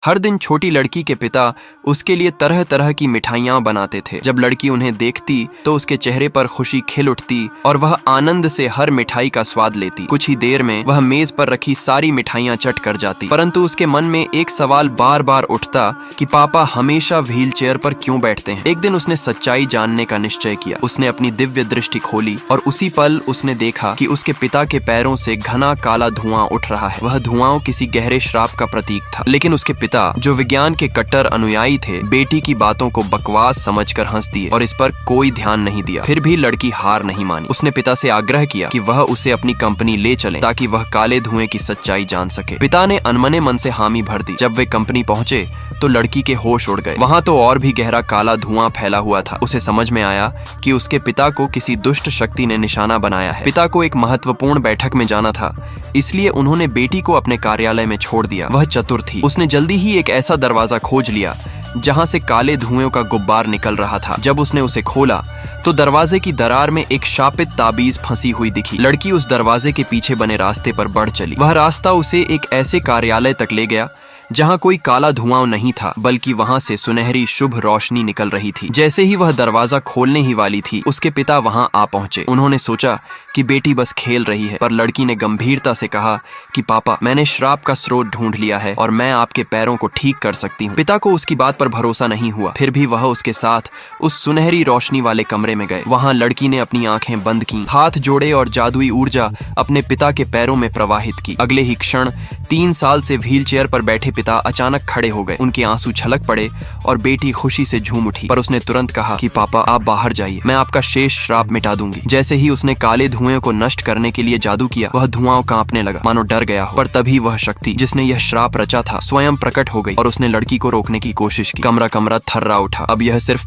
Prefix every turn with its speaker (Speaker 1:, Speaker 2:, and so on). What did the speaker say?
Speaker 1: हर दिन छोटी लड़की के पिता उसके लिए तरह तरह की मिठाइयाँ बनाते थे। जब लड़की उन्हें देखती तो उसके चेहरे पर खुशी खिल उठती और वह आनंद से हर मिठाई का स्वाद लेती। कुछ ही देर में वह मेज पर रखी सारी मिठाइयाँ चट कर जाती, परंतु उसके मन में एक सवाल बार बार उठता कि पापा हमेशा व्हील चेयर पर क्यों बैठते हैं। एक दिन उसने सच्चाई जानने का निश्चय किया। उसने अपनी दिव्य दृष्टि खोली और उसी पल उसने देखा कि उसके पिता के पैरों से घना काला धुआं उठ रहा है। वह धुआं किसी गहरे श्राप का प्रतीक था, लेकिन उसके पिता, जो विज्ञान के कट्टर अनुयायी थे, बेटी की बातों को बकवास समझकर हंस दिए और इस पर कोई ध्यान नहीं दिया। फिर भी लड़की हार नहीं मानी। उसने पिता से आग्रह किया कि वह उसे अपनी कंपनी ले चले ताकि वह काले धुएं की सच्चाई जान सके। पिता ने अनमने मन से हामी भर दी। जब वे कंपनी पहुंचे तो लड़की के होश उड़ गए। वहां तो और भी गहरा काला धुआं फैला हुआ था। उसे समझ में आया कि उसके पिता को किसी दुष्ट शक्ति ने निशाना बनाया है। पिता को एक महत्वपूर्ण बैठक में जाना था, इसलिए उन्होंने बेटी को अपने कार्यालय में छोड़ दिया। वह चतुर थी। उसने जल्दी ही एक ऐसा दरवाजा खोज लिया जहां से काले धुएं का गुब्बार निकल रहा था। जब उसने उसे खोला तो दरवाजे की दरार में एक शापित ताबीज फंसी हुई दिखी। लड़की उस दरवाजे के पीछे बने रास्ते पर बढ़ चली। वह रास्ता उसे एक ऐसे कार्यालय तक ले गया जहां कोई काला धुआं नहीं था, बल्कि वहां से सुनहरी शुभ रोशनी निकल रही थी। जैसे ही वह दरवाजा खोलने ही वाली थी, उसके पिता वहां आ पहुंचे। उन्होंने सोचा कि बेटी बस खेल रही है, पर लड़की ने गंभीरता से कहा कि पापा, मैंने श्राप का स्रोत ढूंढ लिया है और मैं आपके पैरों को ठीक कर सकती हूँ। पिता को उसकी बात पर भरोसा नहीं हुआ, फिर भी वह उसके साथ उस सुनहरी रोशनी वाले कमरे में गए। वहां लड़की ने अपनी आंखें बंद की, हाथ जोड़े और जादुई ऊर्जा अपने पिता के पैरों में प्रवाहित की। अगले ही क्षण 3 साल से व्हील चेयर पर बैठे पिता अचानक खड़े हो गए। उनके आंसू छलक पड़े और बेटी खुशी से झूम उठी, पर उसने तुरंत कहा कि पापा, आप बाहर जाइए, मैं आपका शेष श्राप मिटा दूंगी। जैसे ही उसने काले धुएं को नष्ट करने के लिए जादू किया, वह धुआं कांपने लगा, मानो डर गया हो। पर तभी वह शक्ति जिसने यह श्राप रचा था स्वयं प्रकट हो गई और उसने लड़की को रोकने की कोशिश की। कमरा थर्रा उठा। अब यह सिर्फ